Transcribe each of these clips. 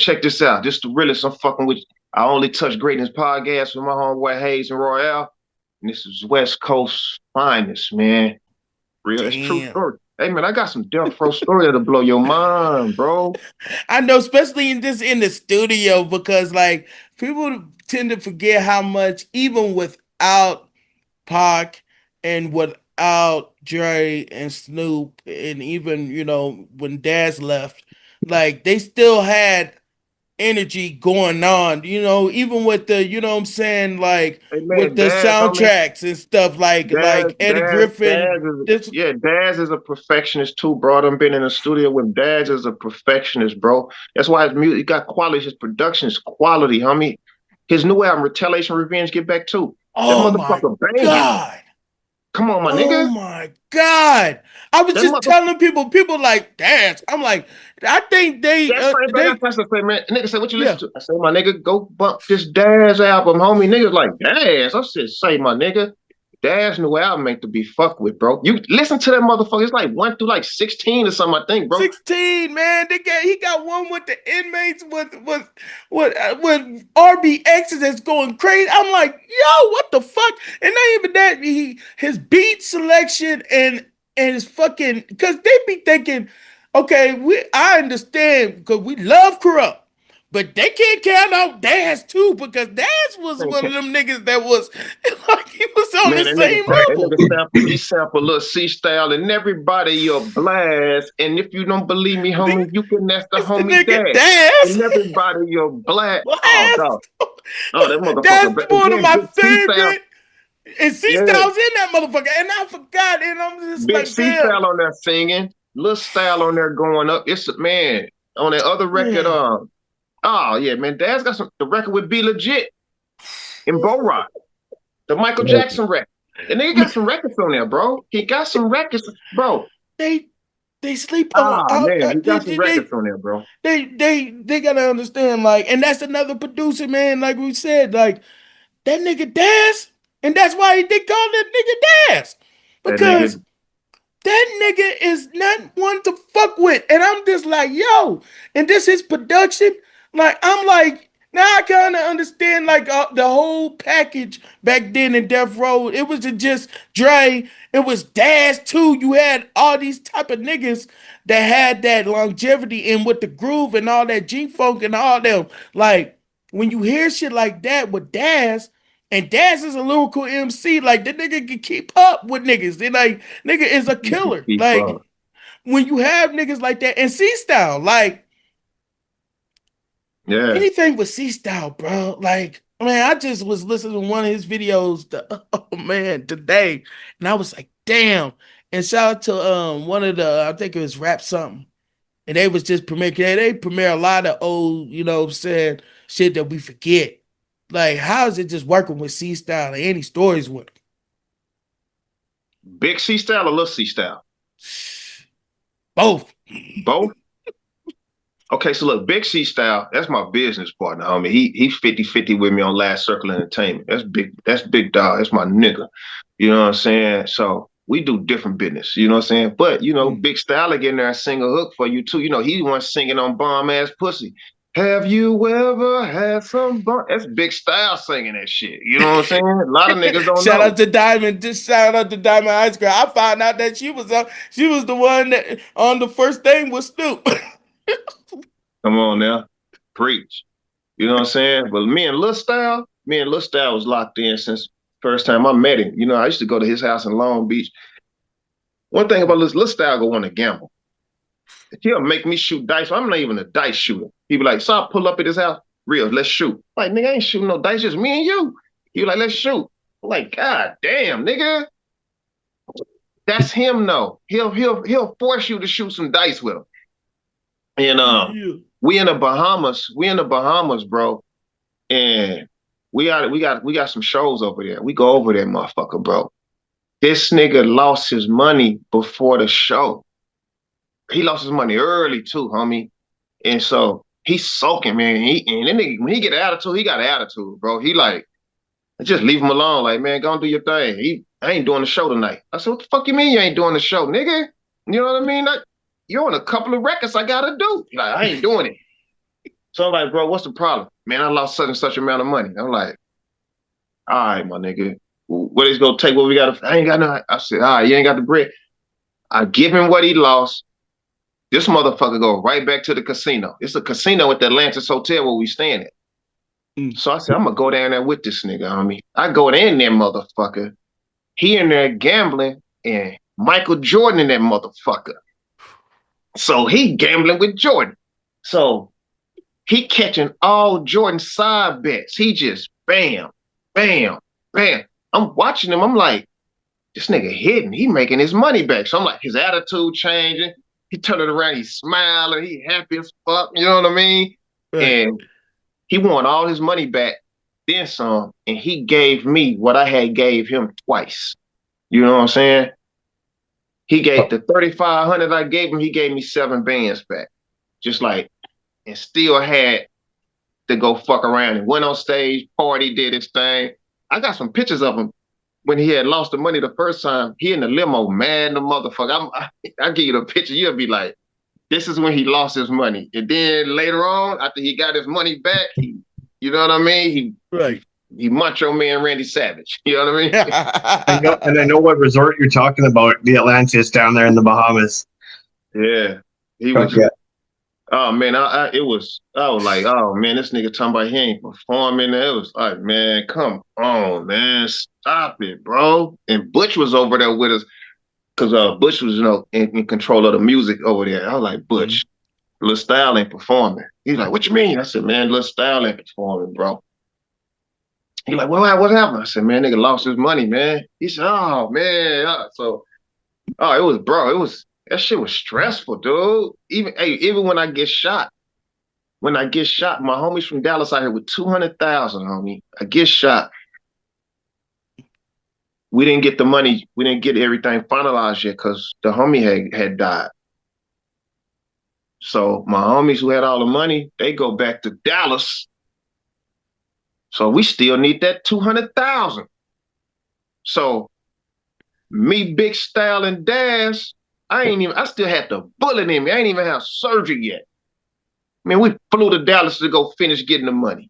check this out. This the realest I'm fucking with. I only touch greatness podcast with my homeboy Hayes and Royale. And this is West Coast finest, man. Real, it's true Damn. story. Hey man, I got some death row story that'll blow your mind, bro. I know, especially in the studio, because like people tend to forget how much, even without Pac and without Dre and Snoop, and even when Daz left, like they still had energy going on. Even with the what I'm saying, like Hey with man, the Daz, homie. soundtracks and stuff, Daz, like Eddie Daz, Daz Griffin. is This yeah, Daz is a perfectionist too, bro. I've been in the studio with Daz is a perfectionist, bro. That's why his music got quality. His production is quality, homie. His new album, Retaliation Revenge, Get Back Too. That Oh my motherfucker banging. God. Come on, my Oh nigga. my God. I was That just mother telling people like dance. I'm like, I think That's same thing I they try to say, man. Nigga say, what you listen yeah. to? I say, my nigga, go bump this Daz album, homie. Niggas like, Daz. I said, say, my nigga, Daz new album ain't to be fucked with, bro. You listen to that motherfucker. It's like 1 through like 16 or something, I think, bro. 16, man. He got one with the inmates with RBXs that's going crazy. I'm like, yo, what the fuck? And not even that, his beat selection and his fucking, because they be thinking, okay, I understand because we love Corrupt. But they can't count out Daz too, because Daz was one of them niggas that was like he was on Man, the same that level. nigga he sampled little C style and everybody your blast. And if you don't believe me, homie, you can ask the It's the homie nigga Dad. Daz. And everybody your blast. Oh, dog. Blast. Oh, that motherfucker. That's But one of again, my Big C style. favorite. And C Yeah. Styles in that motherfucker. And I forgot. And I'm just Big like, C damn. style on there singing. Little style on there going up. It's man on that other record. Man. Oh yeah, man. Dad's got some the record would be legit in Bo Rock, the Michael Man. Jackson record. The nigga got some records on there, bro. He got some records, bro. They they sleep on Ah man, he got some they records on there, bro. they gotta understand, like, and that's another producer, man, like we said, like that nigga Daz. And that's why they call that nigga Daz. That Because nigga, that nigga is not one to fuck with. And I'm just like, yo, and this is production. Like, I'm like, now I kind of understand like the whole package back then in Death Row. It was just Dre. It was Daz too. You had all these type of niggas that had that longevity and with the groove and all that G funk and all them. Like when you hear shit like that with Daz, and Daz is a lyrical MC. Like the nigga can keep up with niggas. They like nigga is a killer. keep Like when you have niggas like that and C style, like yeah, anything with C style, bro. Like man, I just was listening to one of his videos. Oh man, today, and I was like, damn. And shout out to one of the I think it was Rap Something, and they was just they premiere a lot of old what I'm saying, shit that we forget. Like how is it just working with C style and any stories with him? big C style or little C style, Both. both. Okay, so look, big C style. That's my business partner, homie. He 50-50 with me on Last Circle Entertainment. That's big. That's big dog. That's my nigga. You know what I'm saying? So we do different business. You know what I'm saying? But you know, Mm. Big Style get in there and sing a hook for you too. You know, he the one singing on bomb ass pussy. Have you ever had some bomb? That's Big Style singing that shit. You know what I'm saying? A lot of niggas don't Shout out know. to Diamond. Just shout out to Diamond Ice Cream. I found out that she was the one that on the first thing with Snoop. Come on now, preach. You know what I'm saying? But me and Lil Style was locked in since first time I met him. You know, I used to go to his house in Long Beach. One thing about Lil Style go want to gamble. He'll make me shoot dice. I'm not even a dice shooter. He be like, so I pull up at his house, real, let's shoot. Like, nigga, I ain't shooting no dice, just me and you. He be like, let's shoot. I'm like, God damn, nigga. That's him though. He'll force you to shoot some dice with him. And Yeah. we in the Bahamas. We in the Bahamas, bro. And we got some shows over there. We go over there, motherfucker, bro. This nigga lost his money before the show. He lost his money early too, homie. And so he's soaking, man. And then nigga, when he get an attitude, he got an attitude, bro. He like, just leave him alone. Like, man, go and do your thing. I ain't doing the show tonight. I said, what the fuck you mean you ain't doing the show, nigga? You know what I mean? Like, you're on a couple of records I gotta do. Like, I ain't doing it. So I'm like, bro, what's the problem? Man, I lost such and such amount of money. I'm like, all right, my nigga. What is gonna take? What we got? I ain't got no. I said, all right, you ain't got the bread. I give him what he lost. This motherfucker go right back to the casino. It's a casino at the Atlantis Hotel where we staying at. Mm, So I said, I'm gonna go down there with this nigga, homie. I go in there, motherfucker. He in there gambling, and Michael Jordan in that motherfucker. So he gambling with Jordan. So he catching all Jordan's side bets. He just bam, bam, bam. I'm watching him. I'm like, this nigga hitting. He making his money back. So I'm like, his attitude changing. He turning around. He smiling. He happy as fuck. You know what I mean? right. And he won all his money back, then some, and he gave me what I had gave him twice. You know what I'm saying? He gave the 3,500 I gave him. He gave me 7 bands back, just like, and still had to go fuck around and went on stage, party, did his thing. I got some pictures of him when he had lost the money the first time. He in the limo, mad the motherfucker. I give you the picture, you'll be like, this is when he lost his money. And then later on, after he got his money back, you know what I mean? Right. He Macho Man Randy Savage. You know what I mean? I know what resort you're talking about, the Atlantis down there in the Bahamas. Yeah, he Fuck was. yeah. Oh man, it was. I was like, oh man, this nigga talking about he ain't performing. It was like, man, come on, man, stop it, bro. And Butch was over there with us because Butch was, in control of the music over there. I was like, Mm, Butch, Lil Style ain't performing. He's like, what you mean? I said, man, Lil Style ain't performing, bro. He like, what happened? I said, man, nigga lost his money, man. He said, oh man, so oh, it was, bro, it was that shit was stressful, dude. Even when I get shot, my homies from Dallas out here with 200,000, homie. I get shot. We didn't get the money. We didn't get everything finalized yet because the homie had died. So my homies who had all the money, they go back to Dallas. So we still need that 200,000. So me, Big Style, and Daz, I still had the bullet in me. I ain't even have surgery yet. Man, we flew to Dallas to go finish getting the money.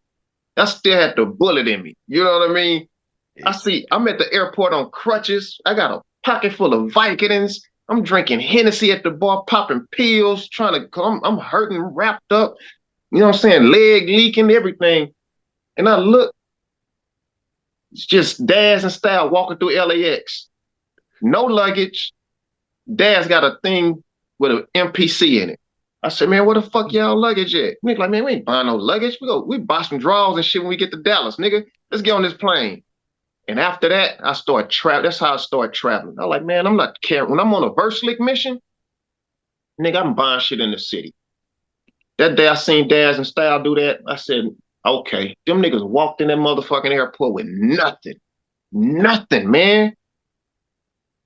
I still had the bullet in me. You know what I mean? I'm at the airport on crutches. I got a pocket full of Vicodins. I'm drinking Hennessy at the bar, popping pills, I'm hurting, wrapped up. You know what I'm saying? Leg leaking, everything. And I look, it's just Daz and Style walking through LAX. No luggage. Daz got a thing with an MPC in it. I said, man, where the fuck y'all luggage at? Nigga like, man, we ain't buying no luggage. We buy some drawers and shit when we get to Dallas, nigga. Let's get on this plane. And after that, I started traveling. That's how I started traveling. I was like, man, I'm not caring. When I'm on a verse lick mission, nigga, I'm buying shit in the city. That day I seen Daz and Style do that, I said, okay. Them niggas walked in that motherfucking airport with nothing. Nothing, man.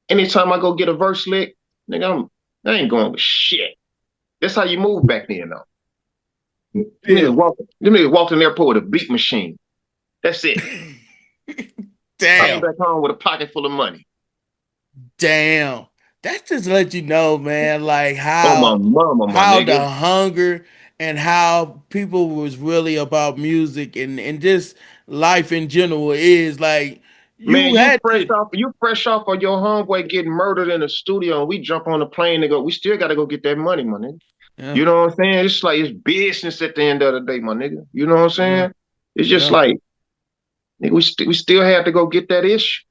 Anytime I go get a verse lick, nigga, I ain't going with shit. That's how you move back then, though. yeah. Them niggas walked in the airport with a beat machine. That's it. Came Damn. back home with a pocket full of money. Damn. That just let you know, man, like Oh my mama, my how the nigga. hunger and how people was really about music and just life in general is like Man, you had to. you fresh off of your homeboy getting murdered in the studio, and we jump on the plane and go. We still got to go get that money, my nigga. Yeah, You know what I'm saying? It's like it's business at the end of the day, my nigga. You know what I'm yeah, saying? It's just yeah. like nigga, we still had to go get that issue.